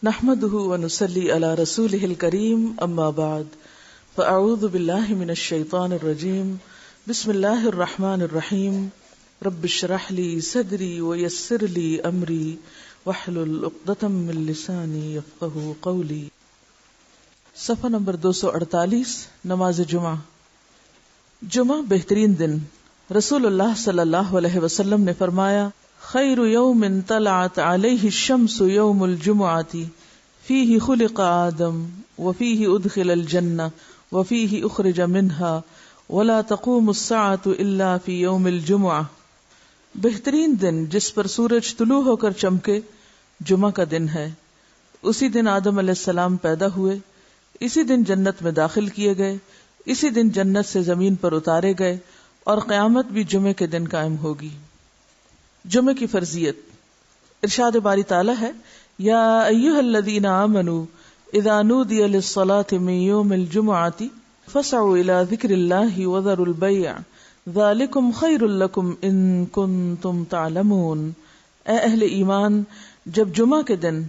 نحمده ونصلي على رسوله الكريم اما بعد فاعوذ بالله من الشيطان الرجيم بسم الله الرحمن الرحيم رب اشرح لي صدري ويسر لي امري واحلل عقدة من لساني يفقهوا قولي. صفحہ نمبر 248. نماز جمعہ. جمعہ بہترین دن. رسول اللہ صلی اللہ علیہ وسلم نے فرمایا خیر یوم طلعت علیہ الشمس یوم الجمعۃ فیہ خلق آدم وفیہ ادخل الجنہ وفیہ اخرج منها ولا تقوم الساعة الا فی یوم الجمعہ. بہترین دن جس پر سورج طلوع ہو کر چمکے جمعہ کا دن ہے. اسی دن آدم علیہ السلام پیدا ہوئے، اسی دن جنت میں داخل کیے گئے، اسی دن جنت سے زمین پر اتارے گئے اور قیامت بھی جمعے کے دن قائم ہوگی. جمعے کی فرضیت. ارشاد باری تعالی ہے یا ایھا الذین آمنوا اذا نودی للصلاة من یوم الجمعۃ فاسعوا الی ذکر اللہ وذروا البیع ذالکم خیر لکم ان کنتم تعلمون. اے اہل ایمان، جب جمعہ کے دن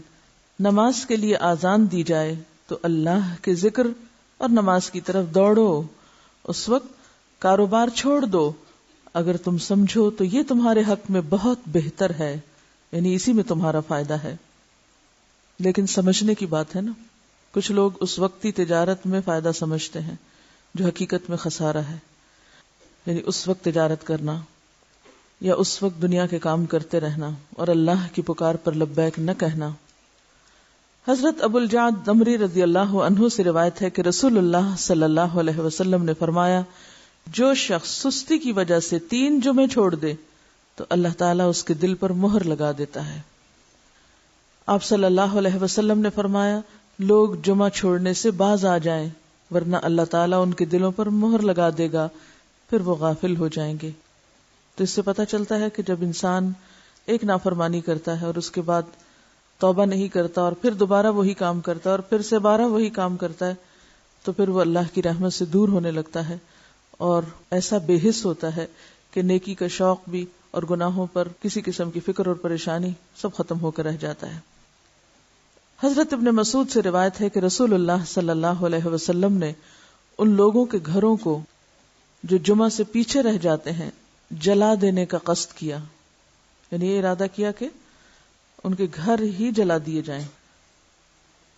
نماز کے لیے آذان دی جائے تو اللہ کے ذکر اور نماز کی طرف دوڑو. اس وقت کاروبار چھوڑ دو، اگر تم سمجھو تو یہ تمہارے حق میں بہت بہتر ہے، یعنی اسی میں تمہارا فائدہ ہے. لیکن سمجھنے کی بات ہے نا، کچھ لوگ اس وقتی تجارت میں فائدہ سمجھتے ہیں جو حقیقت میں خسارہ ہے. یعنی اس وقت تجارت کرنا یا اس وقت دنیا کے کام کرتے رہنا اور اللہ کی پکار پر لبیک نہ کہنا. حضرت ابو الجعد دمری رضی اللہ عنہ سے روایت ہے کہ رسول اللہ صلی اللہ علیہ وسلم نے فرمایا جو شخص سستی کی وجہ سے 3 جمعے چھوڑ دے تو اللہ تعالیٰ اس کے دل پر مہر لگا دیتا ہے. آپ صلی اللہ علیہ وسلم نے فرمایا لوگ جمعہ چھوڑنے سے باز آ جائیں ورنہ اللہ تعالیٰ ان کے دلوں پر مہر لگا دے گا، پھر وہ غافل ہو جائیں گے. تو اس سے پتہ چلتا ہے کہ جب انسان ایک نافرمانی کرتا ہے اور اس کے بعد توبہ نہیں کرتا اور پھر دوبارہ وہی کام کرتا ہے اور پھر سے 12 وہی کام کرتا ہے تو پھر وہ اللہ کی رحمت سے دور ہونے لگتا ہے اور ایسا بے حس ہوتا ہے کہ نیکی کا شوق بھی اور گناہوں پر کسی قسم کی فکر اور پریشانی سب ختم ہو کر رہ جاتا ہے. حضرت ابن مسعود سے روایت ہے کہ رسول اللہ صلی اللہ علیہ وسلم نے ان لوگوں کے گھروں کو جو جمعہ سے پیچھے رہ جاتے ہیں جلا دینے کا قصد کیا، یعنی یہ ارادہ کیا کہ ان کے گھر ہی جلا دیے جائیں.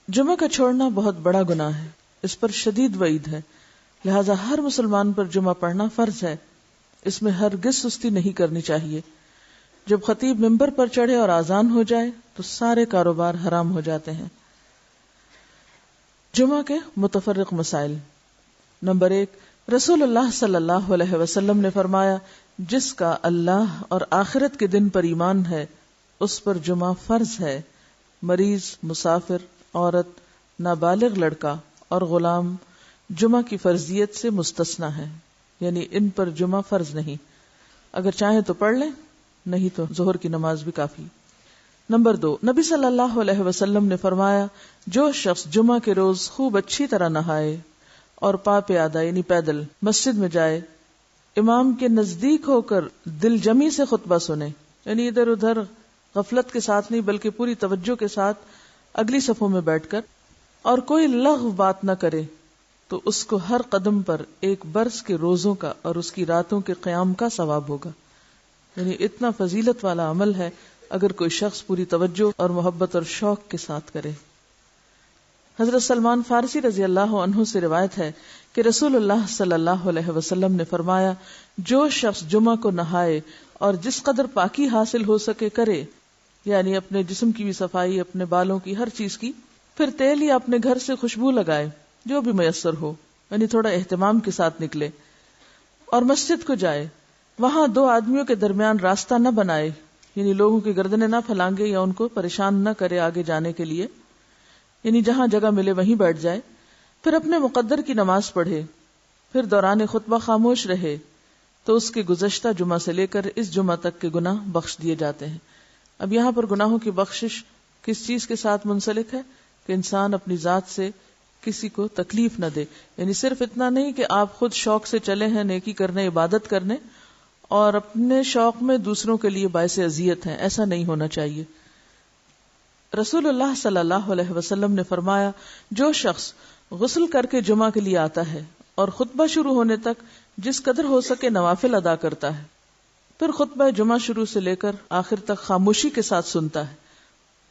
جمعہ کا چھوڑنا بہت بڑا گناہ ہے، اس پر شدید وعید ہے، لہذا ہر مسلمان پر جمعہ پڑھنا فرض ہے. اس میں ہرگز سستی نہیں کرنی چاہیے. جب خطیب ممبر پر چڑھے اور آذان ہو جائے تو سارے کاروبار حرام ہو جاتے ہیں. جمعہ کے متفرق مسائل. نمبر 1، رسول اللہ صلی اللہ علیہ وسلم نے فرمایا جس کا اللہ اور آخرت کے دن پر ایمان ہے اس پر جمعہ فرض ہے. مریض، مسافر، عورت، نابالغ لڑکا اور غلام جمعہ کی فرضیت سے مستثنی ہے، یعنی ان پر جمعہ فرض نہیں. اگر چاہیں تو پڑھ لیں، نہیں تو ظہر کی نماز بھی کافی. نمبر 2، نبی صلی اللہ علیہ وسلم نے فرمایا جو شخص جمعہ کے روز خوب اچھی طرح نہائے اور پا پیادہ یعنی پیدل مسجد میں جائے، امام کے نزدیک ہو کر دل جمی سے خطبہ سنے، یعنی ادھر ادھر غفلت کے ساتھ نہیں بلکہ پوری توجہ کے ساتھ اگلی صفوں میں بیٹھ کر، اور کوئی لغو بات نہ کرے، تو اس کو ہر قدم پر 1 برس کے روزوں کا اور اس کی راتوں کے قیام کا ثواب ہوگا. یعنی اتنا فضیلت والا عمل ہے اگر کوئی شخص پوری توجہ اور محبت اور شوق کے ساتھ کرے. حضرت سلمان فارسی رضی اللہ عنہ سے روایت ہے کہ رسول اللہ صلی اللہ علیہ وسلم نے فرمایا جو شخص جمعہ کو نہائے اور جس قدر پاکی حاصل ہو سکے کرے، یعنی اپنے جسم کی بھی صفائی، اپنے بالوں کی، ہر چیز کی، پھر تیل یا اپنے گھر سے خوشبو لگائے جو بھی میسر ہو، یعنی تھوڑا اہتمام کے ساتھ نکلے اور مسجد کو جائے، وہاں 2 آدمیوں کے درمیان راستہ نہ بنائے، یعنی لوگوں کی گردنیں نہ پھلانگے یا ان کو پریشان نہ کرے آگے جانے کے لیے، یعنی جہاں جگہ ملے وہیں بیٹھ جائے، پھر اپنے مقدر کی نماز پڑھے، پھر دوران خطبہ خاموش رہے، تو اس کے گزشتہ جمعہ سے لے کر اس جمعہ تک کے گناہ بخش دیے جاتے ہیں. اب یہاں پر گناہوں کی بخشش کس چیز کے ساتھ منسلک ہے کہ انسان اپنی ذات سے کسی کو تکلیف نہ دے، یعنی صرف اتنا نہیں کہ آپ خود شوق سے چلے ہیں نیکی کرنے، عبادت کرنے، اور اپنے شوق میں دوسروں کے لیے باعث اذیت ہیں، ایسا نہیں ہونا چاہیے. رسول اللہ صلی اللہ علیہ وسلم نے فرمایا، جو شخص غسل کر کے جمعہ کے لیے آتا ہے اور خطبہ شروع ہونے تک جس قدر ہو سکے نوافل ادا کرتا ہے، پھر خطبہ جمعہ شروع سے لے کر آخر تک خاموشی کے ساتھ سنتا ہے،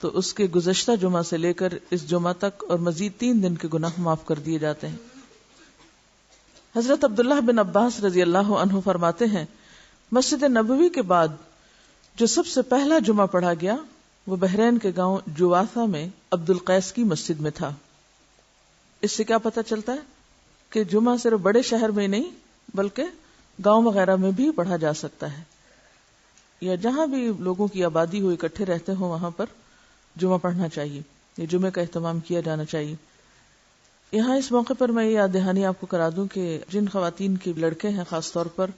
تو اس کے گزشتہ جمعہ سے لے کر اس جمعہ تک اور مزید 3 دن کے گناہ معاف کر دیے جاتے ہیں۔ حضرت عبداللہ بن عباس رضی اللہ عنہ فرماتے ہیں، مسجد نبوی کے بعد جو سب سے پہلا جمعہ پڑھا گیا وہ بحرین کے گاؤں جوافہ میں عبد القیس کی مسجد میں تھا۔ اس سے کیا پتہ چلتا ہے کہ جمعہ صرف بڑے شہر میں نہیں بلکہ گاؤں وغیرہ میں بھی پڑھا جا سکتا ہے، یا جہاں بھی لوگوں کی آبادی ہو، اکٹھے رہتے ہوں، وہاں پر جمعہ پڑھنا چاہیے، یہ جمعے کا اہتمام کیا جانا چاہیے۔ یہاں اس موقع پر میں یہ یاد دہانی آپ کو کرا دوں کہ جن خواتین کے لڑکے ہیں خاص طور پر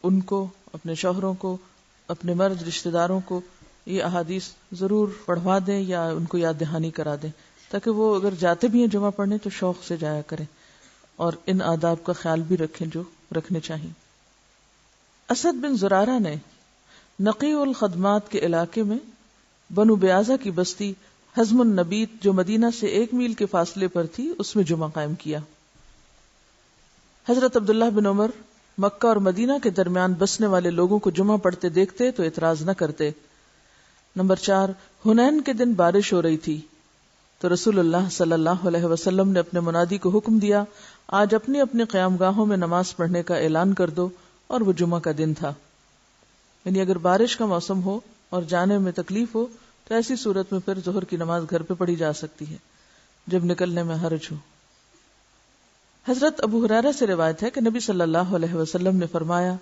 ان کو، اپنے شوہروں کو، اپنے مرد رشتہ داروں کو یہ احادیث ضرور پڑھوا دیں یا ان کو یاد دہانی کرا دیں، تاکہ وہ اگر جاتے بھی ہیں جمعہ پڑھنے تو شوق سے جایا کریں اور ان آداب کا خیال بھی رکھیں جو رکھنے چاہیے۔ اسد بن زرارہ نے نقی الخدمات کے علاقے میں بنو بیازہ کی بستی حزم النبیت جو مدینہ سے 1 میل کے فاصلے پر تھی اس میں جمعہ قائم کیا۔ حضرت عبداللہ بن عمر مکہ اور مدینہ کے درمیان بسنے والے لوگوں کو جمعہ پڑھتے دیکھتے تو اعتراض نہ کرتے۔ نمبر 4، حنین کے دن بارش ہو رہی تھی تو رسول اللہ صلی اللہ علیہ وسلم نے اپنے منادی کو حکم دیا، آج اپنی اپنی قیام گاہوں میں نماز پڑھنے کا اعلان کر دو، اور وہ جمعہ کا دن تھا۔ یعنی اگر بارش کا موسم ہو اور جانے میں تکلیف ہو تو ایسی صورت میں پھر ظہر کی نماز گھر پہ پڑھی جا سکتی ہے جب نکلنے میں حرج ہو۔ حضرت ابو ہریرہ سے روایت ہے کہ نبی صلی اللہ علیہ وسلم نے فرمایا،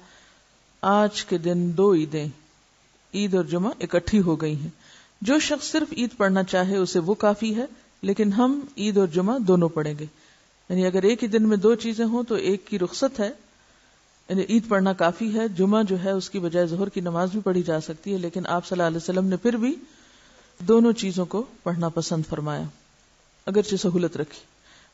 آج کے دن 2 عیدیں، عید اور جمعہ اکٹھی ہو گئی ہیں، جو شخص صرف عید پڑھنا چاہے اسے وہ کافی ہے، لیکن ہم عید اور جمعہ دونوں پڑھیں گے۔ یعنی اگر ایک ہی دن میں 2 چیزیں ہوں تو ایک کی رخصت ہے، یعنی عید پڑھنا کافی ہے، جمعہ جو ہے اس کی بجائے ظہر کی نماز بھی پڑھی جا سکتی ہے، لیکن آپ صلی اللہ علیہ وسلم نے پھر بھی دونوں چیزوں کو پڑھنا پسند فرمایا، اگرچہ سہولت رکھی۔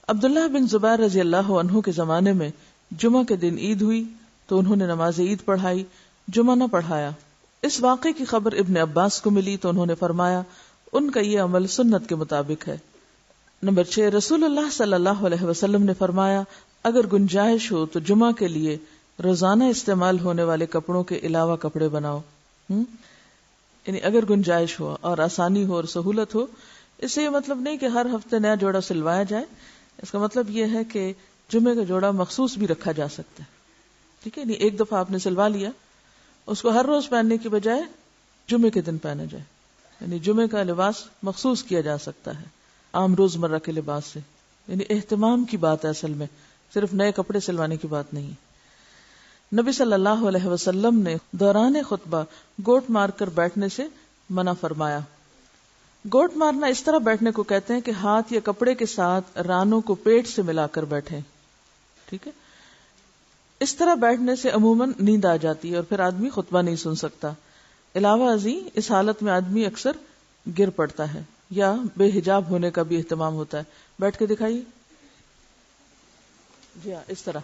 عبداللہ بن زبیر رضی اللہ عنہ کے زمانے میں جمعہ کے دن عید ہوئی تو انہوں نے نماز عید پڑھائی، جمعہ نہ پڑھایا۔ اس واقعے کی خبر ابن عباس کو ملی تو انہوں نے فرمایا، ان کا یہ عمل سنت کے مطابق ہے۔ نمبر 6، رسول اللہ صلی اللہ علیہ وسلم نے فرمایا، اگر گنجائش ہو تو جمعہ کے لیے روزانہ استعمال ہونے والے کپڑوں کے علاوہ کپڑے بناؤ۔ یعنی اگر گنجائش ہو اور آسانی ہو اور سہولت ہو، اس سے یہ مطلب نہیں کہ ہر ہفتے نیا جوڑا سلوایا جائے، اس کا مطلب یہ ہے کہ جمعے کا جوڑا مخصوص بھی رکھا جا سکتا ہے، ٹھیک ہے، نہیں ایک دفعہ آپ نے سلوا لیا، اس کو ہر روز پہننے کی بجائے جمعے کے دن پہنا جائے، یعنی جمعے کا لباس مخصوص کیا جا سکتا ہے عام روزمرہ کے لباس سے۔ یعنی اہتمام کی بات ہے اصل میں، صرف نئے کپڑے سلوانے کی بات نہیں۔ نبی صلی اللہ علیہ وسلم نے دوران خطبہ گوٹ مار کر بیٹھنے سے منع فرمایا۔ گوٹ مارنا اس طرح بیٹھنے کو کہتے ہیں کہ ہاتھ یا کپڑے کے ساتھ رانوں کو پیٹ سے ملا کر بیٹھیں، ٹھیک ہے۔ اس طرح بیٹھنے سے عموماً نیند آ جاتی ہے اور پھر آدمی خطبہ نہیں سن سکتا۔ علاوہ ازیں اس حالت میں آدمی اکثر گر پڑتا ہے یا بے حجاب ہونے کا بھی اہتمام ہوتا ہے۔ بیٹھ کے دکھائیے، جی ہاں، اس طرح،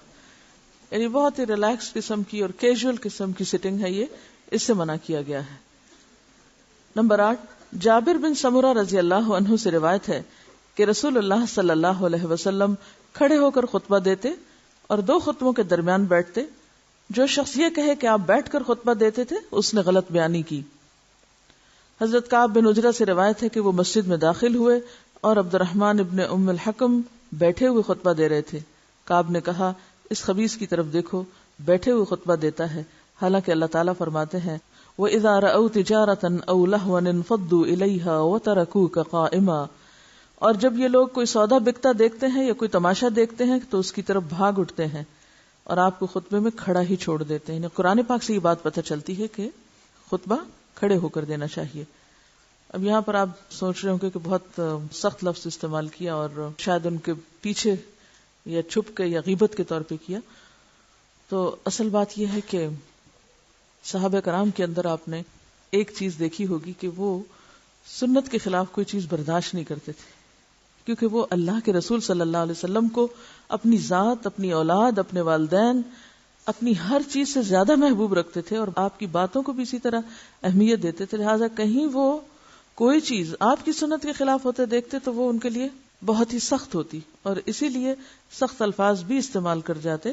یعنی بہت ہی ریلیکس قسم کی اور کیجول قسم کی سٹنگ ہے، یہ اس سے منع کیا گیا ہے۔ نمبر 8، جابر بن سمرہ رضی اللہ عنہ سے روایت ہے کہ رسول اللہ صلی اللہ علیہ وسلم کھڑے ہو کر خطبہ دیتے اور 2 خطبوں کے درمیان بیٹھتے۔ جو شخص یہ کہے کہ آپ بیٹھ کر خطبہ دیتے تھے اس نے غلط بیانی کی۔ حضرت کعب بن عجرہ سے روایت ہے کہ وہ مسجد میں داخل ہوئے اور عبد الرحمن ابن ام الحکم بیٹھے ہوئے خطبہ دے رہے تھے۔ کعب نے کہا، اس خبیث کی طرف دیکھو، بیٹھے ہوئے خطبہ دیتا ہے، حالانکہ اللہ تعالیٰ فرماتے ہیں، وَإِذَا رَأَوْا تِجَارَةً أَوْ لَهْوًا انفضوا إِلَيْهَا وَتَرَكُوكَ قَائِمًا، اور جب یہ لوگ کوئی سودا بکتا دیکھتے ہیں یا کوئی تماشا دیکھتے ہیں تو اس کی طرف بھاگ اٹھتے ہیں اور آپ کو خطبے میں کھڑا ہی چھوڑ دیتے ہیں۔ قرآن پاک سے یہ بات پتہ چلتی ہے کہ خطبہ کھڑے ہو کر دینا چاہیے۔ اب یہاں پر آپ سوچ رہے ہوں کہ بہت سخت لفظ استعمال کیا اور شاید ان کے پیچھے یا چھپ کے یا غیبت کے طور پہ کیا، تو اصل بات یہ ہے کہ صحابہ کرام کے اندر آپ نے ایک چیز دیکھی ہوگی کہ وہ سنت کے خلاف کوئی چیز برداشت نہیں کرتے تھے، کیونکہ وہ اللہ کے رسول صلی اللہ علیہ وسلم کو اپنی ذات، اپنی اولاد، اپنے والدین، اپنی ہر چیز سے زیادہ محبوب رکھتے تھے اور آپ کی باتوں کو بھی اسی طرح اہمیت دیتے تھے، لہٰذا کہیں وہ کوئی چیز آپ کی سنت کے خلاف ہوتے دیکھتے تو وہ ان کے لیے بہت ہی سخت ہوتی، اور اسی لیے سخت الفاظ بھی استعمال کر جاتے.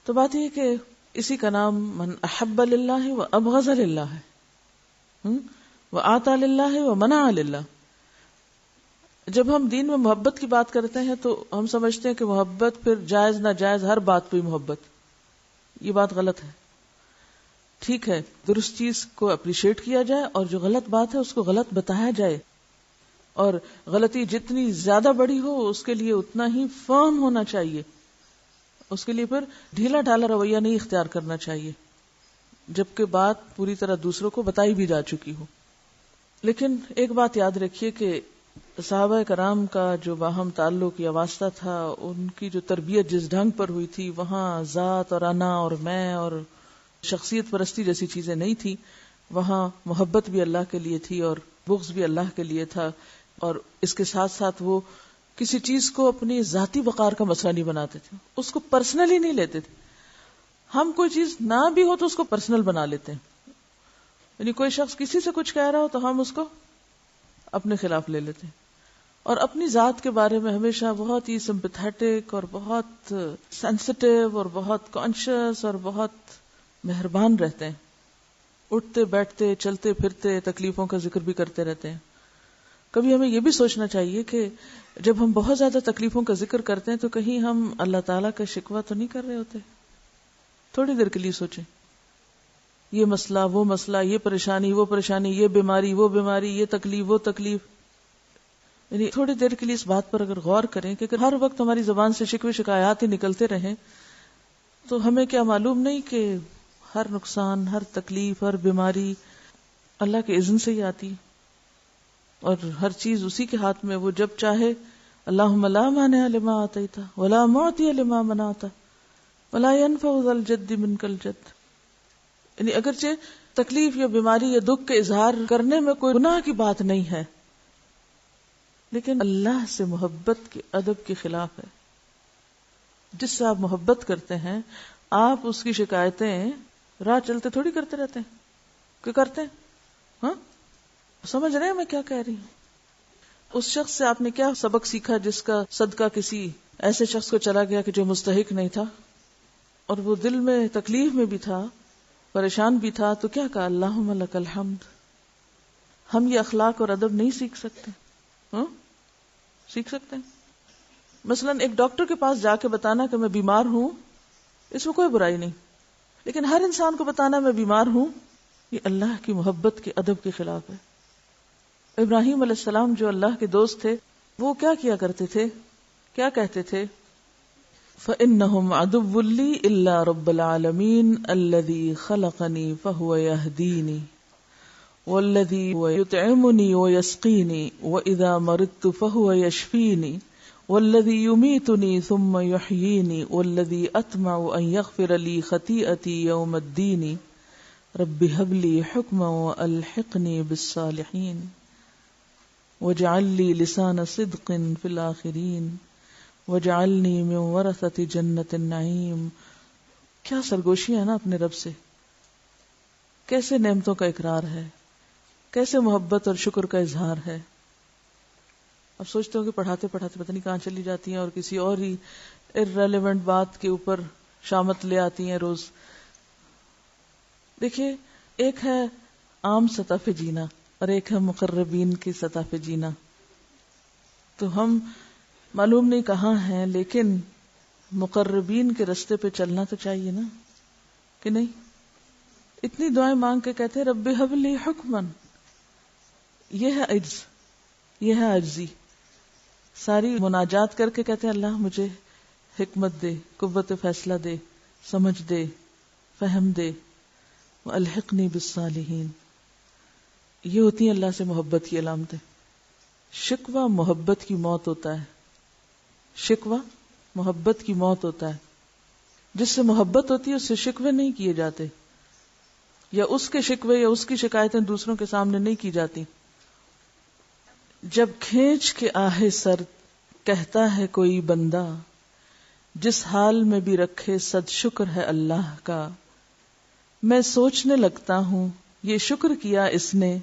تو بات یہ کہ اسی کا نام من احب للہ و ابغض للہ ہے، و آتا للہ و منع للہ. جب ہم دین میں محبت کی بات کرتے ہیں تو ہم سمجھتے ہیں کہ محبت پھر جائز ناجائز ہر بات پہ محبت. یہ بات غلط ہے. ٹھیک ہے، درست چیز کو اپریشیٹ کیا جائے اور جو غلط بات ہے اس کو غلط بتایا جائے، اور غلطی جتنی زیادہ بڑی ہو اس کے لیے اتنا ہی فرم ہونا چاہیے. اس کے لیے پھر ڈھیلا ڈھالا رویہ نہیں اختیار کرنا چاہیے جبکہ بات پوری طرح دوسروں کو بتائی بھی جا چکی ہو. لیکن ایک بات یاد رکھیے کہ صحابہ کرام کا جو باہم تعلق یا واسطہ تھا، ان کی جو تربیت جس ڈھنگ پر ہوئی تھی، وہاں ذات اور انا اور میں اور شخصیت پرستی جیسی چیزیں نہیں تھی. وہاں محبت بھی اللہ کے لیے تھی اور بغض بھی اللہ کے لیے تھا، اور اس کے ساتھ ساتھ وہ کسی چیز کو اپنی ذاتی وقار کا مسئلہ نہیں بناتے تھے، اس کو پرسنلی نہیں لیتے تھے. ہم کوئی چیز نہ بھی ہو تو اس کو پرسنل بنا لیتے ہیں، یعنی کوئی شخص کسی سے کچھ کہہ رہا ہو تو ہم اس کو اپنے خلاف لے لیتے ہیں، اور اپنی ذات کے بارے میں ہمیشہ بہت ہی سمپیتھیٹک اور بہت سینسٹیو اور بہت کانشیس اور بہت مہربان رہتے ہیں. اٹھتے بیٹھتے چلتے پھرتے تکلیفوں کا ذکر بھی کرتے رہتے ہیں. کبھی ہمیں یہ بھی سوچنا چاہیے کہ جب ہم بہت زیادہ تکلیفوں کا ذکر کرتے ہیں تو کہیں ہم اللہ تعالیٰ کا شکوہ تو نہیں کر رہے ہوتے. تھوڑی دیر کے لیے سوچیں، یہ مسئلہ وہ مسئلہ، یہ پریشانی وہ پریشانی، یہ بیماری وہ بیماری، یہ تکلیف وہ تکلیف. یعنی تھوڑی دیر کے لیے اس بات پر اگر غور کریں کہ اگر ہر وقت ہماری زبان سے شکوے شکایات ہی نکلتے رہیں تو ہمیں کیا معلوم نہیں کہ ہر نقصان، ہر تکلیف، ہر بیماری اللہ کے اذن سے ہی آتی، اور ہر چیز اسی کے ہاتھ میں. وہ جب چاہے اللہم لا مانع لما آتیت ولا معطی لما منعت ولا ينفع ذا الجد منک الجد. یعنی اگرچہ تکلیف یا بیماری یا دکھ کے اظہار کرنے میں کوئی گناہ کی بات نہیں ہے، لیکن اللہ سے محبت کے ادب کے خلاف ہے. جس سے آپ محبت کرتے ہیں آپ اس کی شکایتیں راہ چلتے تھوڑی کرتے رہتے ہیں کہ کرتے ہیں. ہاں سمجھ رہے ہیں میں کیا کہہ رہی ہوں؟ اس شخص سے آپ نے کیا سبق سیکھا جس کا صدقہ کسی ایسے شخص کو چلا گیا کہ جو مستحق نہیں تھا، اور وہ دل میں تکلیف میں بھی تھا، پریشان بھی تھا، تو کیا کہا؟ اللہم لک الحمد. ہم یہ اخلاق اور ادب نہیں سیکھ سکتے؟ ہاں سیکھ سکتے ہیں. مثلا ایک ڈاکٹر کے پاس جا کے بتانا کہ میں بیمار ہوں، اس میں کوئی برائی نہیں، لیکن ہر انسان کو بتانا میں بیمار ہوں، یہ اللہ کی محبت کے ادب کے خلاف ہے. ابراہیم علیہ السلام جو اللہ کے دوست تھے، وہ کیا کیا کرتے تھے؟ کیا کہتے تھے؟ فَإِنَّهُمْ عَدُوٌّ لِّي إِلَّا رَبَّ الْعَالَمِينَ الَّذِي خَلَقَنِي فَهُوَ يَهْدِينِي وَالَّذِي يُطْعِمُنِي وَيَسْقِينِي وَإِذَا مَرِضْتُ فَهُوَ يَشْفِينِي وَالَّذِي يُمِيتُنِي ثُمَّ يُحْيِينِي وَالَّذِي أَطْمَعُ أَن يَغْفِرَ لِي خَطِيئَتِي يَوْمَ الدِّينِ رَبِّ هَبْ لِي حُكْمًا وَأَلْحِقْنِي بِالصَّالِحِينَ وَاجْعَل لِّي لِسَانَ صِدْقٍ فِي الْآخِرِينَ وَاجْعَلْنِي مِن وَرَثَةِ جَنَّةِ النَّعِيمِ. کیا سرگوشی ہے نا اپنے رب سے، کیسے نعمتوں کا اقرار ہے، کیسے محبت اور شکر کا اظہار ہے. اب سوچتے ہو کہ پڑھاتے پڑھاتے پتہ نہیں کہاں چلی جاتی ہیں اور کسی اور ہی irrelevant بات کے اوپر شامت لے آتی ہیں روز. دیکھیے، ایک ہے عام سطح پہ جینا اور ایک ہے مقربین کی سطح پہ جینا. تو ہم معلوم نہیں کہاں ہیں، لیکن مقربین کے رستے پہ چلنا تو چاہیے نا، کہ نہیں؟ اتنی دعائیں مانگ کے کہتے ہیں رب ہب لی حکمن. یہ ہے عجز، یہ ہے عجزی. ساری مناجات کر کے کہتے ہیں اللہ مجھے حکمت دے، قوت فیصلہ دے، سمجھ دے، فہم دے. وَأَلْحِقْنِي بِالصَّالِحِينَ. یہ ہوتی ہیں اللہ سے محبت کی علامتیں. شکوہ محبت کی موت ہوتا ہے. شکوہ محبت کی موت ہوتا ہے. جس سے محبت ہوتی ہے اس سے شکوے نہیں کیے جاتے، یا اس کے شکوے یا اس کی شکایتیں دوسروں کے سامنے نہیں کی جاتی. جب کھینچ کے آہے سر کہتا ہے کوئی بندہ، جس حال میں بھی رکھے صد شکر ہے اللہ کا، میں سوچنے لگتا ہوں یہ شکر کیا اس نے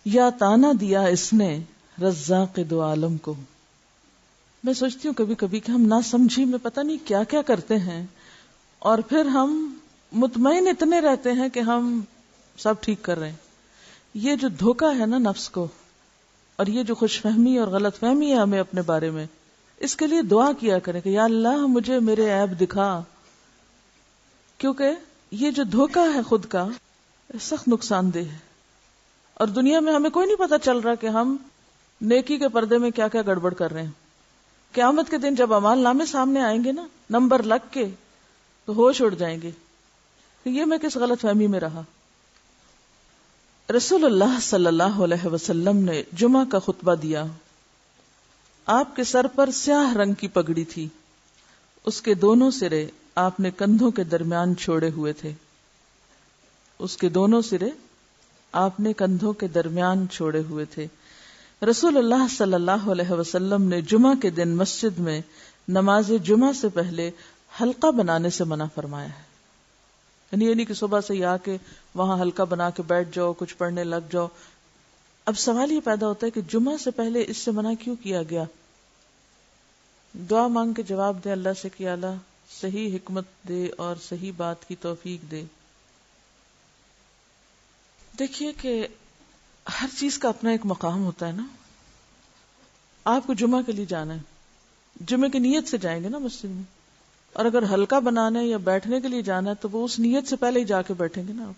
یا تانا دیا اس نے رزاق دو عالم کو. میں سوچتی ہوں کبھی کبھی کہ ہم نہ سمجھی میں پتہ نہیں کیا کیا کرتے ہیں، اور پھر ہم مطمئن اتنے رہتے ہیں کہ ہم سب ٹھیک کر رہے ہیں. یہ جو دھوکہ ہے نا نفس کو، اور یہ جو خوش فہمی اور غلط فہمی ہے ہمیں اپنے بارے میں، اس کے لیے دعا کیا کریں کہ یا اللہ مجھے میرے عیب دکھا. کیونکہ یہ جو دھوکہ ہے خود کا سخت نقصان دہ ہے، اور دنیا میں ہمیں کوئی نہیں پتا چل رہا کہ ہم نیکی کے پردے میں کیا کیا گڑبڑ کر رہے ہیں. قیامت کے دن جب اعمال نامے سامنے آئیں گے نا نمبر لگ کے، تو ہوش اڑ جائیں گے کہ یہ میں کس غلط فہمی میں رہا. رسول اللہ صلی اللہ علیہ وسلم نے جمعہ کا خطبہ دیا. آپ کے سر پر سیاہ رنگ کی پگڑی تھی، اس کے دونوں سرے آپ نے کندھوں کے درمیان چھوڑے ہوئے تھے. اس کے دونوں سرے آپ نے کندھوں کے درمیان چھوڑے ہوئے تھے. رسول اللہ صلی اللہ علیہ وسلم نے جمعہ کے دن مسجد میں نماز جمعہ سے پہلے حلقہ بنانے سے منع فرمایا ہے. یعنی نہیں کہ صبح سے ہی آ کے وہاں حلقہ بنا کے بیٹھ جاؤ، کچھ پڑھنے لگ جاؤ. اب سوال یہ پیدا ہوتا ہے کہ جمعہ سے پہلے اس سے منع کیوں کیا گیا؟ دعا مانگ کے جواب دے اللہ سے کہ اللہ صحیح حکمت دے اور صحیح بات کی توفیق دے. دیکھیے کہ ہر چیز کا اپنا ایک مقام ہوتا ہے نا. آپ کو جمعہ کے لیے جانا ہے، جمعے کی نیت سے جائیں گے نا مسجد میں، اور اگر حلقہ بنانے یا بیٹھنے کے لیے جانا ہے تو وہ اس نیت سے پہلے ہی جا کے بیٹھیں گے نا آپ.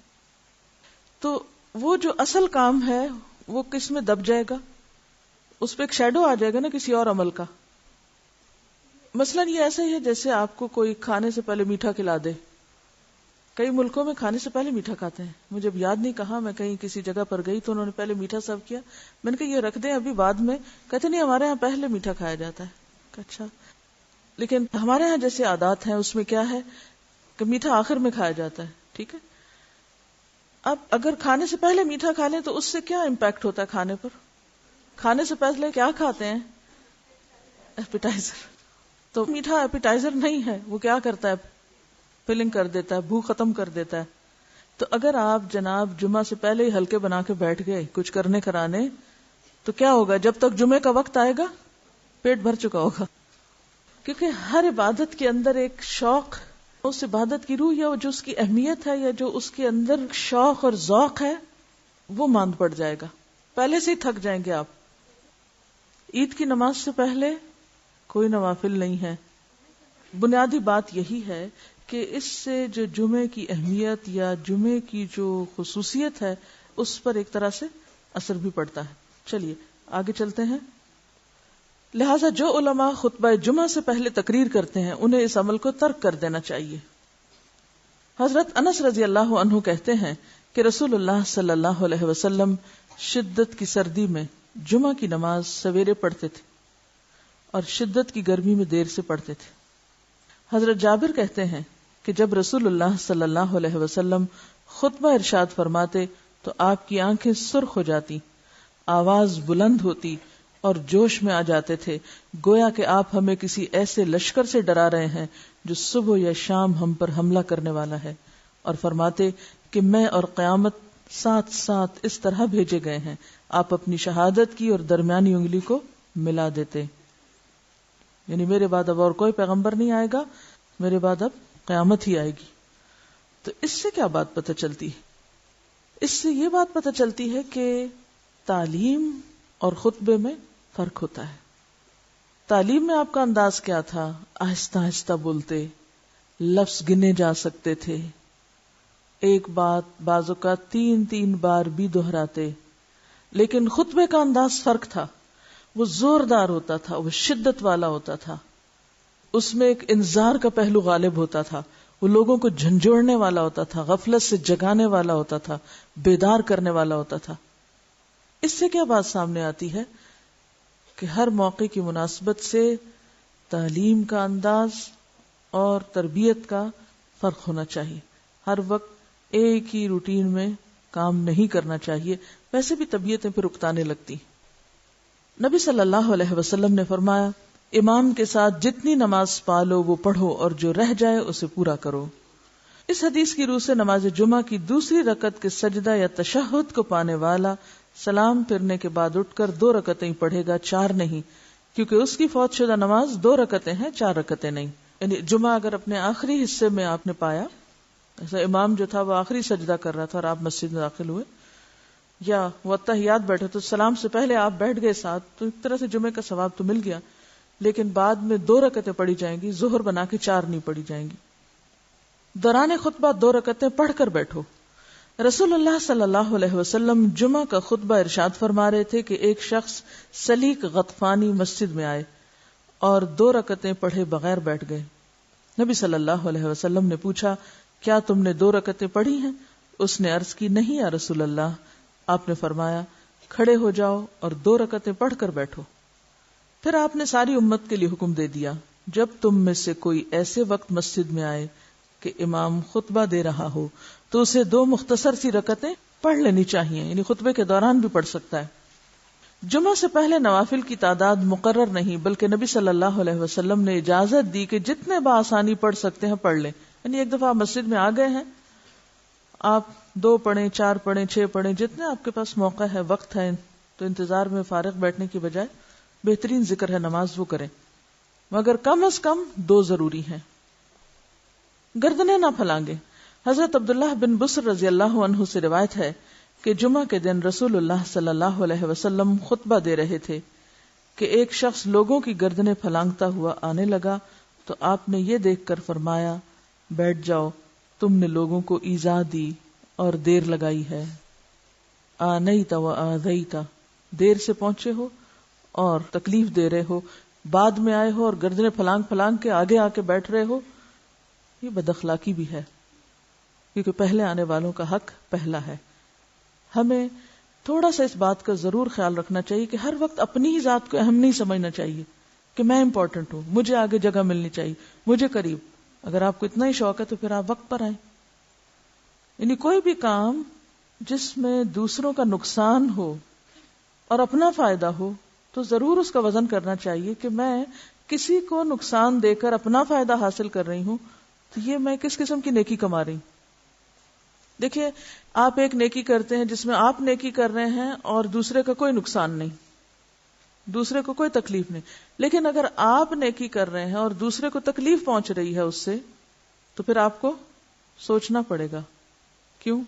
تو وہ جو اصل کام ہے وہ کس میں دب جائے گا؟ اس پہ ایک شیڈو آ جائے گا نا کسی اور عمل کا. مثلاً یہ ایسا ہی ہے جیسے آپ کو کوئی کھانے سے پہلے میٹھا کھلا دے. کئی ملکوں میں کھانے سے پہلے میٹھا کھاتے ہیں. مجھے اب یاد نہیں کہاں، میں کہیں کسی جگہ پر گئی تو انہوں نے پہلے میٹھا سرو کیا. میں نے کہا یہ رکھ دیں ابھی بعد میں. کہتے نہیں ہمارے ہاں پہلے میٹھا کھایا جاتا ہے. اچھا، لیکن ہمارے ہاں جیسے عادات ہیں اس میں کیا ہے کہ میٹھا آخر میں کھایا جاتا ہے. ٹھیک ہے، اب اگر کھانے سے پہلے میٹھا کھا لیں تو اس سے کیا امپیکٹ ہوتا ہے کھانے پر؟ کھانے سے پہلے کیا کھاتے ہیں؟ ایپیٹائزر. تو میٹھا ایپیٹائزر نہیں ہے، وہ کیا کرتا ہے؟ فلنگ کر دیتا ہے، بھوک ختم کر دیتا ہے. تو اگر آپ جناب جمعہ سے پہلے ہی ہلکے بنا کے بیٹھ گئے کچھ کرنے کرانے تو کیا ہوگا؟ جب تک جمعے کا وقت آئے گا پیٹ بھر چکا ہوگا. کیونکہ ہر عبادت کے اندر ایک شوق، اس عبادت کی روح یا جو اس کی اہمیت ہے یا جو اس کے اندر شوق اور ذوق ہے وہ ماند پڑ جائے گا. پہلے سے ہی تھک جائیں گے آپ. عید کی نماز سے پہلے کوئی نوافل نہیں ہے. بنیادی بات یہی ہے کہ اس سے جو جمعے کی اہمیت یا جمعے کی جو خصوصیت ہے اس پر ایک طرح سے اثر بھی پڑتا ہے. چلیے آگے چلتے ہیں. لہذا جو علماء خطبہ جمعہ سے پہلے تقریر کرتے ہیں انہیں اس عمل کو ترک کر دینا چاہیے. حضرت انس رضی اللہ عنہ کہتے ہیں کہ رسول اللہ صلی اللہ علیہ وسلم شدت کی سردی میں جمعہ کی نماز سویرے پڑھتے تھے اور شدت کی گرمی میں دیر سے پڑھتے تھے. حضرت جابر کہتے ہیں کہ جب رسول اللہ صلی اللہ علیہ وسلم خطبہ ارشاد فرماتے تو آپ کی آنکھیں سرخ ہو جاتی، آواز بلند ہوتی اور جوش میں آ جاتے تھے، گویا کہ آپ ہمیں کسی ایسے لشکر سے ڈرا رہے ہیں جو صبح یا شام ہم پر حملہ کرنے والا ہے، اور فرماتے کہ میں اور قیامت ساتھ ساتھ اس طرح بھیجے گئے ہیں. آپ اپنی شہادت کی اور درمیانی انگلی کو ملا دیتے، یعنی میرے بعد اب اور کوئی پیغمبر نہیں آئے گا، میرے بعد اب قیامت ہی آئے گی. تو اس سے کیا بات پتہ چلتی ہے؟ اس سے یہ بات پتہ چلتی ہے کہ تعلیم اور خطبے میں فرق ہوتا ہے. تعلیم میں آپ کا انداز کیا تھا؟ آہستہ آہستہ بولتے، لفظ گنے جا سکتے تھے، ایک بات بعض اوقات 3 بار بھی دہراتے. لیکن خطبے کا انداز فرق تھا، وہ زوردار ہوتا تھا، وہ شدت والا ہوتا تھا، اس میں ایک انذار کا پہلو غالب ہوتا تھا، وہ لوگوں کو جھنجھوڑنے والا ہوتا تھا، غفلت سے جگانے والا ہوتا تھا، بیدار کرنے والا ہوتا تھا. اس سے کیا بات سامنے آتی ہے کہ ہر موقع کی مناسبت سے تعلیم کا انداز اور تربیت کا فرق ہونا چاہیے. ہر وقت ایک ہی روٹین میں کام نہیں کرنا چاہیے، ویسے بھی طبیعتیں پھر اکتانے لگتی. نبی صلی اللہ علیہ وسلم نے فرمایا امام کے ساتھ جتنی نماز پالو وہ پڑھو اور جو رہ جائے اسے پورا کرو. اس حدیث کی روح سے نماز جمعہ کی دوسری رکعت کے سجدہ یا تشہد کو پانے والا سلام پھرنے کے بعد اٹھ کر 2 رکعتیں پڑھے گا، 4 نہیں، کیونکہ اس کی فوت شدہ نماز 2 رکعتیں ہیں، 4 رکعتیں نہیں. یعنی جمعہ اگر اپنے آخری حصے میں آپ نے پایا، ایسا امام جو تھا وہ آخری سجدہ کر رہا تھا اور آپ مسجد میں داخل ہوئے، یا وہ تحیات بیٹھے تو سلام سے پہلے آپ بیٹھ گئے ساتھ، تو ایک طرح سے جمعے کا ثواب تو مل گیا، لیکن بعد میں 2 رکعتیں پڑھی جائیں گی، ظہر بنا کے 4 نہیں پڑھی جائیں گی. دوران خطبہ 2 رکعتیں پڑھ کر بیٹھو. رسول اللہ صلی اللہ علیہ وسلم جمعہ کا خطبہ ارشاد فرما رہے تھے کہ ایک شخص سلیق غطفانی مسجد میں آئے اور 2 رکعتیں پڑھے بغیر بیٹھ گئے. نبی صلی اللہ علیہ وسلم نے پوچھا، کیا تم نے 2 رکعتیں پڑھی ہیں؟ اس نے عرض کی، نہیں یا رسول اللہ. آپ نے فرمایا، کھڑے ہو جاؤ اور 2 رکعتیں پڑھ کر بیٹھو. پھر آپ نے ساری امت کے لیے حکم دے دیا، جب تم میں سے کوئی ایسے وقت مسجد میں آئے کہ امام خطبہ دے رہا ہو تو اسے 2 مختصر سی رکعتیں پڑھ لینی چاہیے، یعنی خطبے کے دوران بھی پڑھ سکتا ہے. جمعہ سے پہلے نوافل کی تعداد مقرر نہیں، بلکہ نبی صلی اللہ علیہ وسلم نے اجازت دی کہ جتنے بآسانی پڑھ سکتے ہیں پڑھ لیں. یعنی ایک دفعہ آپ مسجد میں آ گئے ہیں، آپ 2 پڑھیں، 4 پڑھیں، 6 پڑھیں، جتنے آپ کے پاس موقع ہے، وقت ہے، تو انتظار میں فارغ بیٹھنے کی بجائے بہترین ذکر ہے نماز وہ کریں، مگر کم از کم 2 ضروری ہیں. گردنیں نہ پھلانگیں. حضرت عبداللہ بن بسر رضی اللہ عنہ سے روایت ہے کہ جمعہ کے دن رسول اللہ صلی اللہ علیہ وسلم خطبہ دے رہے تھے کہ ایک شخص لوگوں کی گردنیں پھلانگتا ہوا آنے لگا تو آپ نے یہ دیکھ کر فرمایا، بیٹھ جاؤ، تم نے لوگوں کو ایذا دی اور دیر لگائی ہے. آنیت و آذیت، دیر سے پہنچے ہو اور تکلیف دے رہے ہو، بعد میں آئے ہو اور گردنیں پھلانگ کے آگے آ کے بیٹھ رہے ہو. یہ بد اخلاقی بھی ہے، کیونکہ پہلے آنے والوں کا حق پہلا ہے. ہمیں تھوڑا سا اس بات کا ضرور خیال رکھنا چاہیے کہ ہر وقت اپنی ہی ذات کو اہم نہیں سمجھنا چاہیے کہ میں امپورٹنٹ ہوں، مجھے آگے جگہ ملنی چاہیے، مجھے قریب. اگر آپ کو اتنا ہی شوق ہے تو پھر آپ وقت پر آئیں. یعنی کوئی بھی کام جس میں دوسروں کا نقصان ہو اور اپنا فائدہ ہو تو ضرور اس کا وزن کرنا چاہیے کہ میں کسی کو نقصان دے کر اپنا فائدہ حاصل کر رہی ہوں تو یہ میں کس قسم کی نیکی کما رہی ہوں. دیکھیے، آپ ایک نیکی کرتے ہیں جس میں آپ نیکی کر رہے ہیں اور دوسرے کا کوئی نقصان نہیں، دوسرے کو کوئی تکلیف نہیں. لیکن اگر آپ نیکی کر رہے ہیں اور دوسرے کو تکلیف پہنچ رہی ہے اس سے، تو پھر آپ کو سوچنا پڑے گا. کیوں؟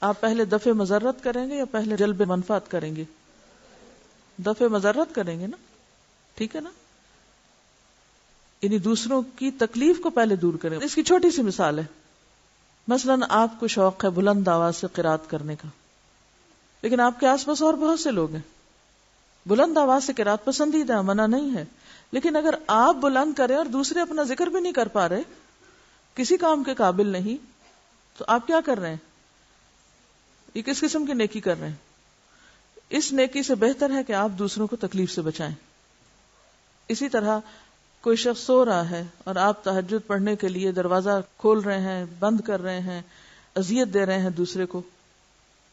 آپ پہلے دفع مضرت کریں گے یا پہلے جلب منفعت کریں گے؟ دفع مضرت کریں گے نا، ٹھیک ہے نا. یعنی دوسروں کی تکلیف کو پہلے دور کریں. اس کی چھوٹی سی مثال ہے، مثلا آپ کو شوق ہے بلند آواز سے قرات کرنے کا، لیکن آپ کے آس پاس اور بہت سے لوگ ہیں. بلند آواز سے قرات پسندیدہ، منع نہیں ہے، لیکن اگر آپ بلند کریں اور دوسرے اپنا ذکر بھی نہیں کر پا رہے، کسی کام کے قابل نہیں، تو آپ کیا کر رہے ہیں؟ یہ کس قسم کی نیکی کر رہے ہیں؟ اس نیکی سے بہتر ہے کہ آپ دوسروں کو تکلیف سے بچائیں. اسی طرح کوئی شخص سو رہا ہے اور آپ تہجد پڑھنے کے لیے دروازہ کھول رہے ہیں، بند کر رہے ہیں، اذیت دے رہے ہیں دوسرے کو،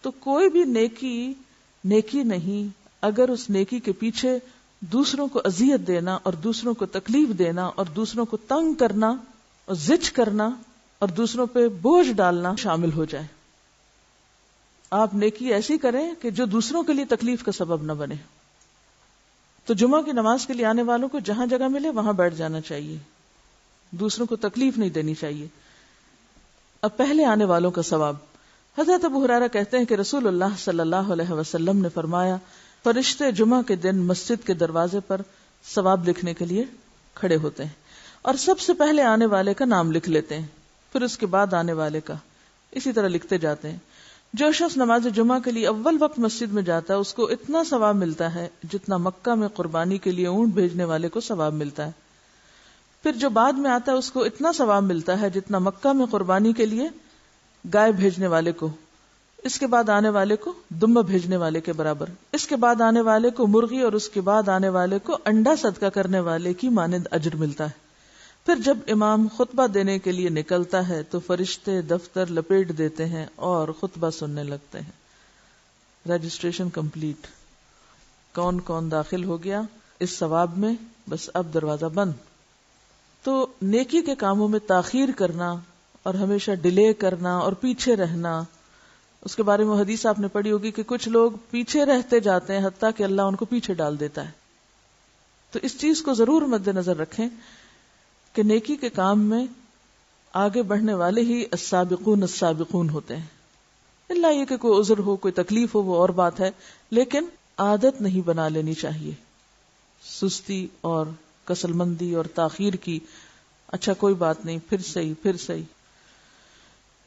تو کوئی بھی نیکی نہیں اگر اس نیکی کے پیچھے دوسروں کو اذیت دینا اور دوسروں کو تکلیف دینا اور دوسروں کو تنگ کرنا اور زچ کرنا اور دوسروں پہ بوجھ ڈالنا شامل ہو جائے. آپ نیکی ایسی کریں کہ جو دوسروں کے لیے تکلیف کا سبب نہ بنے. تو جمعہ کی نماز کے لیے آنے والوں کو جہاں جگہ ملے وہاں بیٹھ جانا چاہیے، دوسروں کو تکلیف نہیں دینی چاہیے. اب پہلے آنے والوں کا ثواب. حضرت ابو ہریرہ کہتے ہیں کہ رسول اللہ صلی اللہ علیہ وسلم نے فرمایا، فرشتے جمعہ کے دن مسجد کے دروازے پر ثواب لکھنے کے لیے کھڑے ہوتے ہیں اور سب سے پہلے آنے والے کا نام لکھ لیتے ہیں، پھر اس کے بعد آنے والے کا، اسی طرح لکھتے جاتے ہیں. جو شخص نماز جمعہ کے لیے اول وقت مسجد میں جاتا ہے اس کو اتنا ثواب ملتا ہے جتنا مکہ میں قربانی کے لیے اونٹ بھیجنے والے کو ثواب ملتا ہے. پھر جو بعد میں آتا ہے اس کو اتنا ثواب ملتا ہے جتنا مکہ میں قربانی کے لیے گائے بھیجنے والے کو، اس کے بعد آنے والے کو دمبا بھیجنے والے کے برابر، اس کے بعد آنے والے کو مرغی اور اس کے بعد آنے والے کو انڈا صدقہ کرنے والے کی مانند اجر ملتا ہے. پھر جب امام خطبہ دینے کے لیے نکلتا ہے تو فرشتے دفتر لپیٹ دیتے ہیں اور خطبہ سننے لگتے ہیں. Registration complete. کون کون داخل ہو گیا اس ثواب میں؟ بس اب دروازہ بند. تو نیکی کے کاموں میں تاخیر کرنا اور ہمیشہ ڈیلے کرنا اور پیچھے رہنا اس کے بارے میں حدیث آپ نے پڑھی ہوگی کہ کچھ لوگ پیچھے رہتے جاتے ہیں حتیٰ کہ اللہ ان کو پیچھے ڈال دیتا ہے. تو اس چیز کو ضرور مد نظر رکھیں کہ نیکی کے کام میں آگے بڑھنے والے ہی السابقون السابقون ہوتے ہیں. اللہ یہ کہ کوئی عذر ہو، کوئی تکلیف ہو، وہ اور بات ہے، لیکن عادت نہیں بنا لینی چاہیے سستی اور کسل مندی اور تاخیر کی. اچھا کوئی بات نہیں، پھر صحیح.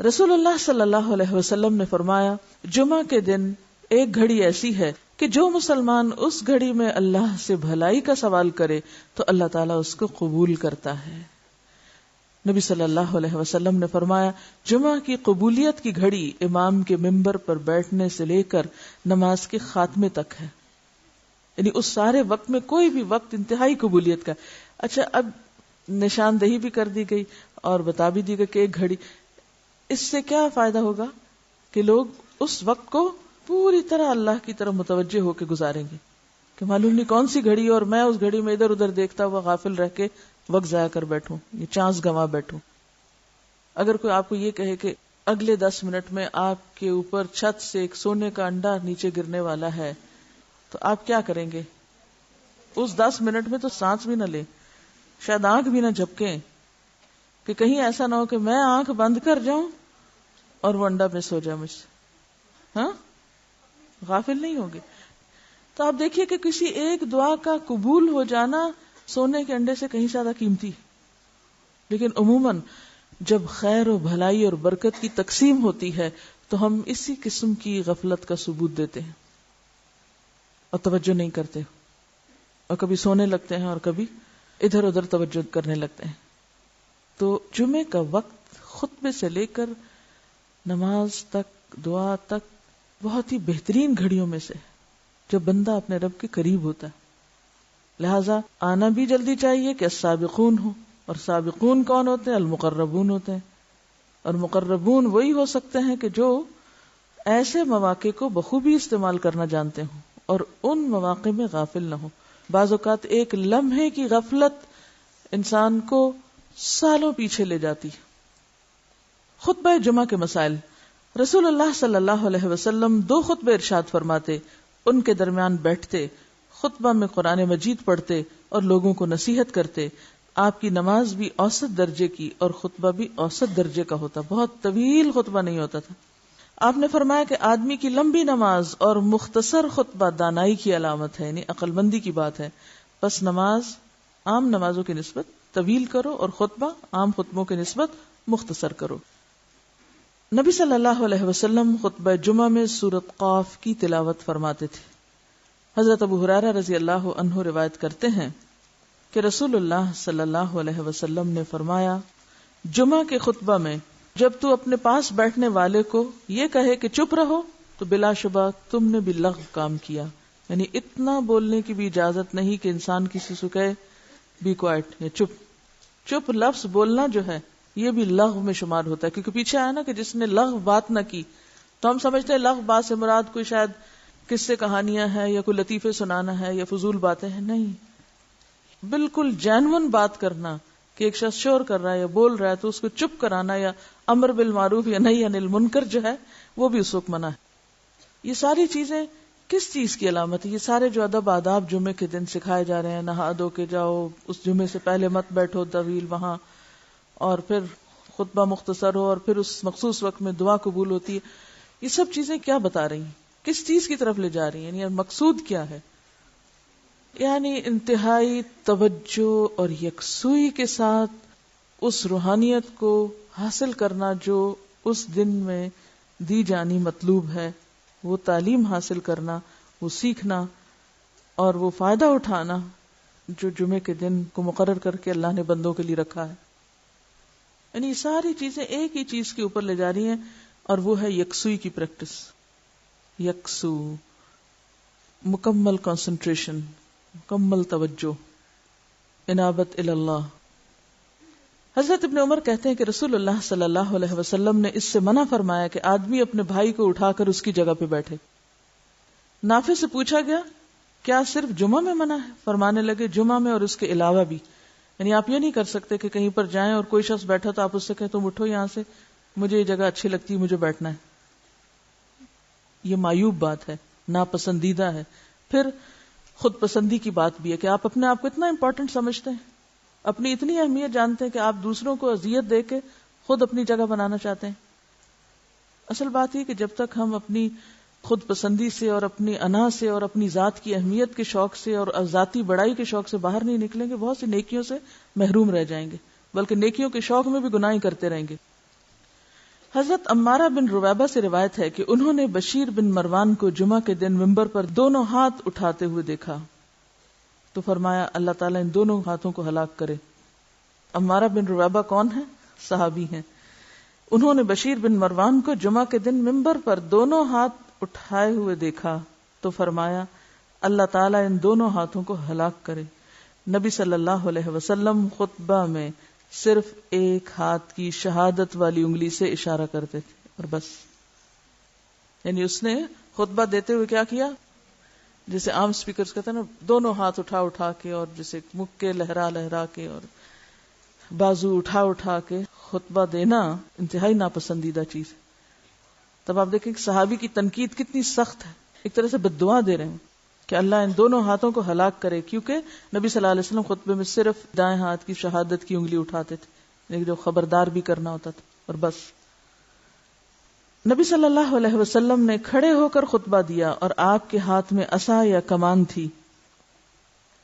رسول اللہ صلی اللہ علیہ وسلم نے فرمایا جمعہ کے دن ایک گھڑی ایسی ہے کہ جو مسلمان اس گھڑی میں اللہ سے بھلائی کا سوال کرے تو اللہ تعالیٰ اس کو قبول کرتا ہے. نبی صلی اللہ علیہ وسلم نے فرمایا جمعہ کی قبولیت کی گھڑی امام کے ممبر پر بیٹھنے سے لے کر نماز کے خاتمے تک ہے. یعنی اس سارے وقت میں کوئی بھی وقت انتہائی قبولیت کا. اچھا اب نشاندہی بھی کر دی گئی اور بتا بھی دی گئی کہ ایک گھڑی. اس سے کیا فائدہ ہوگا کہ لوگ اس وقت کو پوری طرح اللہ کی طرف متوجہ ہو کے گزاریں گے کہ معلوم نہیں کون سی گھڑی اور میں اس گھڑی میں ادھر ادھر دیکھتا ہوا غافل رہ کے وقت ضائع کر بیٹھوں، یہ چانس گنوا بیٹھوں. اگر کوئی آپ کو یہ کہے کہ اگلے 10 منٹ میں آپ کے اوپر چھت سے ایک سونے کا انڈا نیچے گرنے والا ہے تو آپ کیا کریں گے؟ اس 10 منٹ میں تو سانس بھی نہ لیں، شاید آنکھ بھی نہ جھپکیں کہ کہیں ایسا نہ ہو کہ میں آنکھ بند کر جاؤں اور وہ انڈا مس ہو جائے مجھ سے. ہاں غافل نہیں ہوگے. تو آپ دیکھیے کہ کسی ایک دعا کا قبول ہو جانا سونے کے انڈے سے کہیں زیادہ قیمتی. لیکن عموماً جب خیر و بھلائی اور برکت کی تقسیم ہوتی ہے تو ہم اسی قسم کی غفلت کا ثبوت دیتے ہیں اور توجہ نہیں کرتے، اور کبھی سونے لگتے ہیں اور کبھی ادھر ادھر توجہ کرنے لگتے ہیں. تو جمعے کا وقت خطبے سے لے کر نماز تک، دعا تک بہت ہی بہترین گھڑیوں میں سے جب بندہ اپنے رب کے قریب ہوتا ہے. لہذا آنا بھی جلدی چاہیے کہ السابقون ہو. اور سابقون کون ہوتے ہیں؟ المقربون ہوتے ہیں. اور مقربون وہی ہو سکتے ہیں کہ جو ایسے مواقع کو بخوبی استعمال کرنا جانتے ہوں اور ان مواقع میں غافل نہ ہو. بعض اوقات ایک لمحے کی غفلت انسان کو سالوں پیچھے لے جاتی. خطبہ جمعہ کے مسائل. رسول اللہ صلی اللہ علیہ وسلم 2 خطبے ارشاد فرماتے، ان کے درمیان بیٹھتے، خطبہ میں قرآن مجید پڑھتے اور لوگوں کو نصیحت کرتے. آپ کی نماز بھی اوسط درجے کی اور خطبہ بھی اوسط درجے کا ہوتا، بہت طویل خطبہ نہیں ہوتا تھا. آپ نے فرمایا کہ آدمی کی لمبی نماز اور مختصر خطبہ دانائی کی علامت ہے، یعنی عقل مندی کی بات ہے. پس نماز عام نمازوں کی نسبت طویل کرو اور خطبہ عام خطبوں کی نسبت مختصر کرو. نبی صلی اللہ علیہ وسلم خطبہ جمعہ میں سورۃ قاف کی تلاوت فرماتے تھے. حضرت ابو ہریرہ رضی اللہ عنہ روایت کرتے ہیں کہ رسول اللہ صلی اللہ علیہ وسلم نے فرمایا جمعہ کے خطبہ میں جب تو اپنے پاس بیٹھنے والے کو یہ کہے کہ چپ رہو تو بلا شبہ تم نے بھی لغو کام کیا. یعنی اتنا بولنے کی بھی اجازت نہیں کہ انسان کسی سے کہے بی کوائٹ یا چپ. چپ لفظ بولنا جو ہے یہ بھی لغو میں شمار ہوتا ہے، کیونکہ پیچھے آیا نا کہ جس نے لغو بات نہ کی. تو ہم سمجھتے ہیں لغو بات سے مراد کوئی شاید قصے کہانیاں ہیں یا کوئی لطیفے سنانا ہے یا فضول باتیں ہیں. نہیں، بالکل جینون بات کرنا کہ ایک شخص شور کر رہا ہے یا بول رہا ہے تو اس کو چپ کرانا، یا امر بالمعروف یا نہی عن المنکر جو ہے وہ بھی اس وقت منع ہے. یہ ساری چیزیں کس چیز کی علامت ہے؟ یہ سارے جو ادب آداب جمعے کے دن سکھائے جا رہے ہیں، نہا دھو کے جاؤ، اس جمعے سے پہلے مت بیٹھو طویل وہاں، اور پھر خطبہ مختصر ہو، اور پھر اس مخصوص وقت میں دعا قبول ہوتی ہے. یہ سب چیزیں کیا بتا رہی ہیں؟ کس چیز کی طرف لے جا رہی ہیں؟ یعنی مقصود کیا ہے؟ یعنی انتہائی توجہ اور یکسوئی کے ساتھ اس روحانیت کو حاصل کرنا جو اس دن میں دی جانی مطلوب ہے، وہ تعلیم حاصل کرنا، وہ سیکھنا اور وہ فائدہ اٹھانا جو جمعے کے دن کو مقرر کر کے اللہ نے بندوں کے لیے رکھا ہے. یعنی ساری چیزیں ایک ہی چیز کے اوپر لے جا رہی ہیں، اور وہ ہے یکسوئی کی پریکٹس. یکسو، مکمل کنسنٹریشن، مکمل توجہ، انابت اللہ. حضرت ابن عمر کہتے ہیں کہ رسول اللہ صلی اللہ علیہ وسلم نے اس سے منع فرمایا کہ آدمی اپنے بھائی کو اٹھا کر اس کی جگہ پہ بیٹھے. نافع سے پوچھا گیا کیا صرف جمعہ میں منع ہے؟ فرمانے لگے جمعہ میں اور اس کے علاوہ بھی. یعنی آپ یہ نہیں کر سکتے کہ کہیں پر جائیں اور کوئی شخص بیٹھا تو آپ اس سے کہیں تم اٹھو یہاں سے، مجھے یہ جگہ اچھی لگتی ہے، مجھے بیٹھنا ہے. یہ معیوب بات ہے، ناپسندیدہ ہے. پھر خود پسندی کی بات بھی ہے کہ آپ اپنے آپ کو اتنا امپورٹنٹ سمجھتے ہیں، اپنی اتنی اہمیت جانتے ہیں کہ آپ دوسروں کو اذیت دے کے خود اپنی جگہ بنانا چاہتے ہیں. اصل بات یہ کہ جب تک ہم اپنی خود پسندی سے اور اپنی انا سے اور اپنی ذات کی اہمیت کے شوق سے اور ذاتی بڑائی کے شوق سے باہر نہیں نکلیں گے، بہت سی نیکیوں سے محروم رہ جائیں گے، بلکہ نیکیوں کے شوق میں بھی گناہیں کرتے رہیں گے. حضرت عمارہ بن رویبہ سے روایت ہے کہ انہوں نے بشیر بن مروان کو جمعہ کے دن منبر پر دونوں ہاتھ اٹھاتے ہوئے دیکھا تو فرمایا اللہ تعالیٰ ان دونوں ہاتھوں کو ہلاک کرے. عمارہ بن رویبہ کون ہیں؟ صحابی ہیں. انہوں نے بشیر بن مروان کو جمعہ کے دن منبر پر دونوں ہاتھ اٹھائے ہوئے دیکھا تو فرمایا اللہ تعالیٰ ان دونوں ہاتھوں کو ہلاک کرے. نبی صلی اللہ علیہ وسلم خطبہ میں صرف ایک ہاتھ کی شہادت والی انگلی سے اشارہ کرتے تھے اور بس. یعنی اس نے خطبہ دیتے ہوئے کیا کیا؟ جیسے عام سپیکرز کہتے ہیں نا، دونوں ہاتھ اٹھا اٹھا کے اور جیسے مکے لہرا لہرا کے اور بازو اٹھا اٹھا کے خطبہ دینا انتہائی ناپسندیدہ چیز ہے. تب آپ دیکھیں کہ صحابی کی تنقید کتنی سخت ہے، ایک طرح سے بد دعا دے رہے ہیں کہ اللہ ان دونوں ہاتھوں کو ہلاک کرے، کیونکہ نبی صلی اللہ علیہ وسلم خطبے میں صرف دائیں ہاتھ کی شہادت کی انگلی اٹھاتے تھے، لیکن جو خبردار بھی کرنا ہوتا تھا اور بس. نبی صلی اللہ علیہ وسلم نے کھڑے ہو کر خطبہ دیا اور آپ کے ہاتھ میں عصا یا کمان تھی.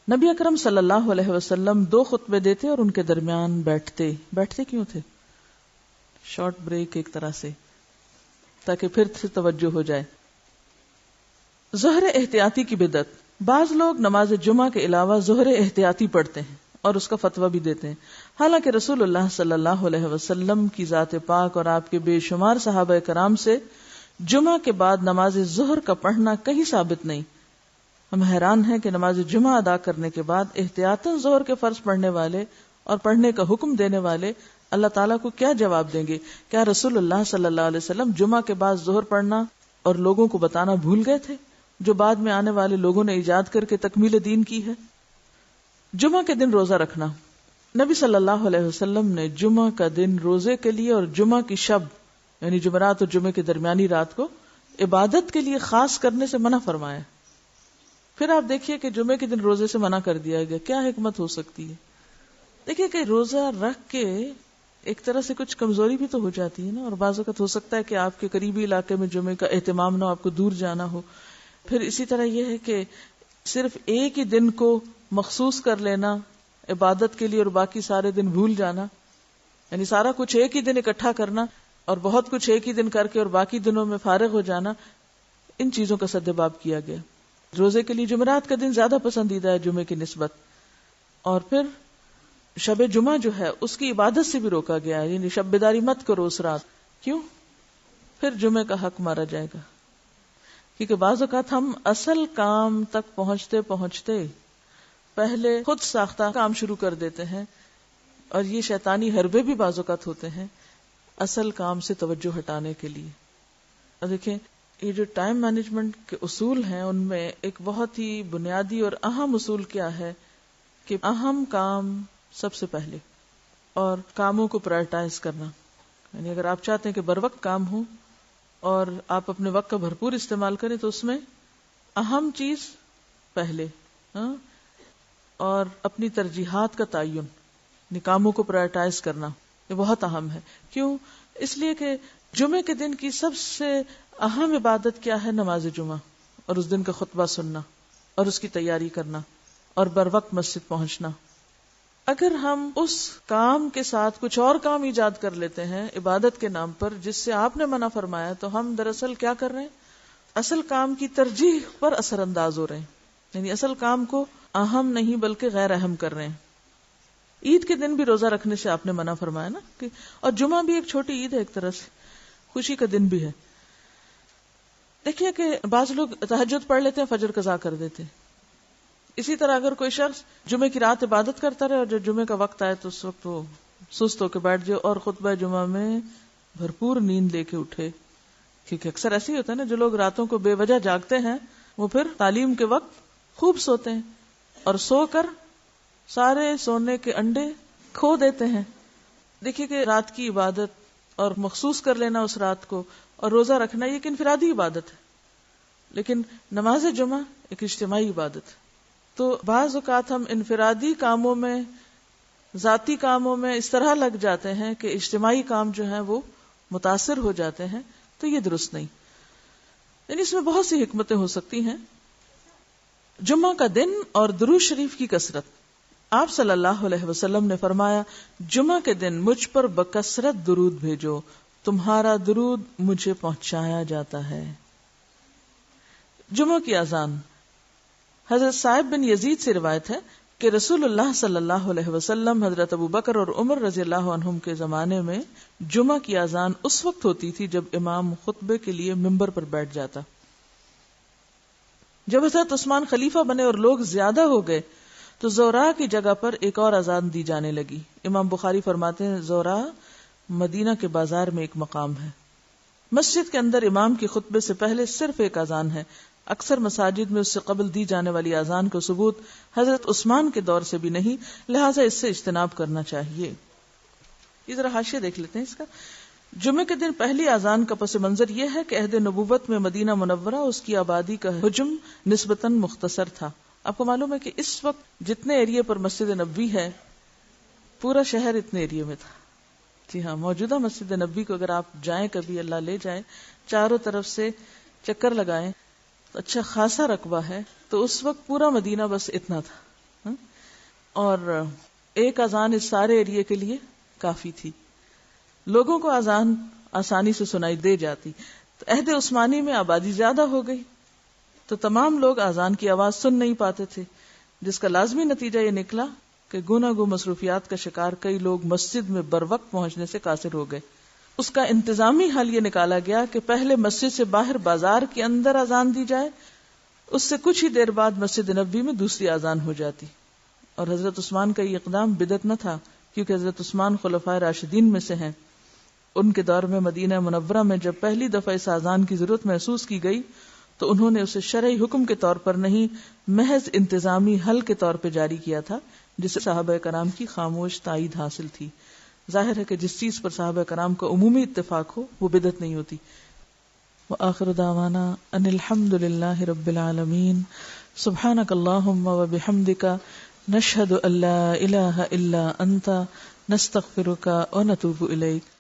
نبی اکرم صلی اللہ علیہ وسلم 2 خطبے دیتے اور ان کے درمیان بیٹھتے کیوں تھے؟ شارٹ بریک ایک طرح سے، تاکہ پھر سے توجہ ہو جائے. ظہر احتیاطی کی بدعت. بعض لوگ نماز جمعہ کے علاوہ ظہر احتیاطی پڑھتے ہیں اور اس کا فتویٰ بھی دیتے ہیں، حالانکہ رسول اللہ صلی اللہ علیہ وسلم کی ذات پاک اور آپ کے بے شمار صحابہ کرام سے جمعہ کے بعد نماز ظہر کا پڑھنا کہیں ثابت نہیں. ہم حیران ہیں کہ نماز جمعہ ادا کرنے کے بعد احتیاطاً ظہر کے فرض پڑھنے والے اور پڑھنے کا حکم دینے والے اللہ تعالیٰ کو کیا جواب دیں گے؟ کیا رسول اللہ صلی اللہ علیہ وسلم جمعہ کے بعد ظہر پڑھنا اور لوگوں کو بتانا بھول گئے تھے، جو بعد میں آنے والے لوگوں نے ایجاد کر کے تکمیل دین کی ہے؟ جمعہ کے دن روزہ رکھنا. نبی صلی اللہ علیہ وسلم نے جمعہ کا دن روزے کے لیے اور جمعہ کی شب یعنی جمعرات اور جمعے کے درمیانی رات کو عبادت کے لیے خاص کرنے سے منع فرمایا. پھر آپ دیکھیے کہ جمعے کے دن روزے سے منع کر دیا گیا، کیا حکمت ہو سکتی ہے؟ دیکھیے کہ روزہ رکھ کے ایک طرح سے کچھ کمزوری بھی تو ہو جاتی ہے نا، اور بعض اوقات ہو سکتا ہے کہ آپ کے قریبی علاقے میں جمعے کا اہتمام نہ ہو، آپ کو دور جانا ہو. پھر اسی طرح یہ ہے کہ صرف ایک ہی دن کو مخصوص کر لینا عبادت کے لیے اور باقی سارے دن بھول جانا، یعنی سارا کچھ ایک ہی دن اکٹھا کرنا اور بہت کچھ ایک ہی دن کر کے اور باقی دنوں میں فارغ ہو جانا، ان چیزوں کا سدباب کیا گیا. روزے کے لیے جمعرات کا دن زیادہ پسندیدہ ہے جمعے کی نسبت. اور پھر شب جمعہ جو ہے اس کی عبادت سے بھی روکا گیا ہے، یعنی شب بیداری مت کرو اس رات. کیوں؟ پھر جمعے کا حق مارا جائے گا. کیونکہ بعض اوقات ہم اصل کام تک پہنچتے پہنچتے پہلے خود ساختہ کام شروع کر دیتے ہیں، اور یہ شیطانی حربے بھی بعض اوقات ہوتے ہیں اصل کام سے توجہ ہٹانے کے لیے. اور دیکھیں یہ جو ٹائم مینجمنٹ کے اصول ہیں ان میں ایک بہت ہی بنیادی اور اہم اصول کیا ہے کہ اہم کام سب سے پہلے اور کاموں کو پرائرٹائز کرنا. یعنی اگر آپ چاہتے ہیں کہ بر وقت کام ہو اور آپ اپنے وقت کا بھرپور استعمال کریں تو اس میں اہم چیز پہلے، اور اپنی ترجیحات کا تعین، یعنی کاموں کو پرائرٹائز کرنا، یہ بہت اہم ہے. کیوں؟ اس لیے کہ جمعے کے دن کی سب سے اہم عبادت کیا ہے؟ نماز جمعہ اور اس دن کا خطبہ سننا اور اس کی تیاری کرنا اور بر وقت مسجد پہنچنا. اگر ہم اس کام کے ساتھ کچھ اور کام ایجاد کر لیتے ہیں عبادت کے نام پر جس سے آپ نے منع فرمایا، تو ہم دراصل کیا کر رہے ہیں؟ اصل کام کی ترجیح پر اثر انداز ہو رہے ہیں، یعنی اصل کام کو اہم نہیں بلکہ غیر اہم کر رہے ہیں. عید کے دن بھی روزہ رکھنے سے آپ نے منع فرمایا نا، اور جمعہ بھی ایک چھوٹی عید ہے، ایک طرح سے خوشی کا دن بھی ہے. دیکھیے کہ بعض لوگ تہجد پڑھ لیتے ہیں، فجر قضا کر دیتے ہیں. اسی طرح اگر کوئی شخص جمعے کی رات عبادت کرتا رہے اور جب جمعے کا وقت آئے تو اس وقت وہ سست ہو کے بیٹھ جائے اور خطبہ جمعہ میں بھرپور نیند لے کے اٹھے. کیونکہ اکثر ایسے ہی ہوتا ہے نا، جو لوگ راتوں کو بے وجہ جاگتے ہیں وہ پھر تعلیم کے وقت خوب سوتے ہیں اور سو کر سارے سونے کے انڈے کھو دیتے ہیں. دیکھیے کہ رات کی عبادت اور مخصوص کر لینا اس رات کو اور روزہ رکھنا یہ ایک انفرادی عبادت ہے. لیکن نماز جمعہ ایک اجتماعی عبادت ہے. تو بعض اوقات ہم انفرادی کاموں میں، ذاتی کاموں میں اس طرح لگ جاتے ہیں کہ اجتماعی کام جو ہیں وہ متاثر ہو جاتے ہیں، تو یہ درست نہیں. یعنی اس میں بہت سی حکمتیں ہو سکتی ہیں. جمعہ کا دن اور درود شریف کی کثرت. آپ صلی اللہ علیہ وسلم نے فرمایا، جمعہ کے دن مجھ پر بکثرت درود بھیجو، تمہارا درود مجھے پہنچایا جاتا ہے. جمعہ کی اذان. حضرت صائب بن یزید سے روایت ہے کہ رسول اللہ صلی اللہ علیہ وسلم، حضرت ابو بکر اور عمر رضی اللہ عنہم کے زمانے میں جمعہ کی اذان اس وقت ہوتی تھی جب امام خطبے کے لیے ممبر پر بیٹھ جاتا. جب حضرت عثمان خلیفہ بنے اور لوگ زیادہ ہو گئے تو زورا کی جگہ پر ایک اور اذان دی جانے لگی. امام بخاری فرماتے ہیں زورا مدینہ کے بازار میں ایک مقام ہے. مسجد کے اندر امام کے خطبے سے پہلے صرف ایک اذان ہے. اکثر مساجد میں اس سے قبل دی جانے والی اذان کو ثبوت حضرت عثمان کے دور سے بھی نہیں، لہٰذا اس سے اجتناب کرنا چاہیے. یہ ذرا حاشیہ دیکھ لیتے ہیں اس کا. جمعے کے دن پہلی اذان کا پس منظر یہ ہے کہ عہد نبوت میں مدینہ منورہ اس کی آبادی کا حجم نسبتاً مختصر تھا. آپ کو معلوم ہے کہ اس وقت جتنے ایریے پر مسجد نبوی ہے پورا شہر اتنے ایریے میں تھا. جی ہاں، موجودہ مسجد نبوی کو اگر آپ جائیں کبھی، اللہ لے جائیں، چاروں طرف سے چکر لگائیں، اچھا خاصا رقبہ ہے. تو اس وقت پورا مدینہ بس اتنا تھا، اور ایک اذان اس سارے ایریے کے لیے کافی تھی. لوگوں کو اذان آسانی سے سنائی دے جاتی. تو عہد عثمانی میں آبادی زیادہ ہو گئی تو تمام لوگ اذان کی آواز سن نہیں پاتے تھے، جس کا لازمی نتیجہ یہ نکلا کہ گناہ گو مصروفیات کا شکار کئی لوگ مسجد میں بروقت پہنچنے سے قاصر ہو گئے. اس کا انتظامی حل یہ نکالا گیا کہ پہلے مسجد سے باہر بازار کے اندر اذان دی جائے، اس سے کچھ ہی دیر بعد مسجد نبوی میں دوسری اذان ہو جاتی. اور حضرت عثمان کا یہ اقدام بدعت نہ تھا، کیونکہ حضرت عثمان خلفائے راشدین میں سے ہیں. ان کے دور میں مدینہ منورہ میں جب پہلی دفعہ اس اذان کی ضرورت محسوس کی گئی تو انہوں نے اسے شرعی حکم کے طور پر نہیں، محض انتظامی حل کے طور پہ جاری کیا تھا، جسے صحابہ کرام کی خاموش تائید حاصل تھی. ظاہر ہے کہ جس چیز پر صحابہ کرام کا عمومی اتفاق ہو وہ بدعت نہیں ہوتی. وآخر دعوانا ان الحمد للہ رب العالمین. سبحانک اللہم وبحمدک، نشہد ان لا الہ الا انت، نستغفرک ونتوب الیک.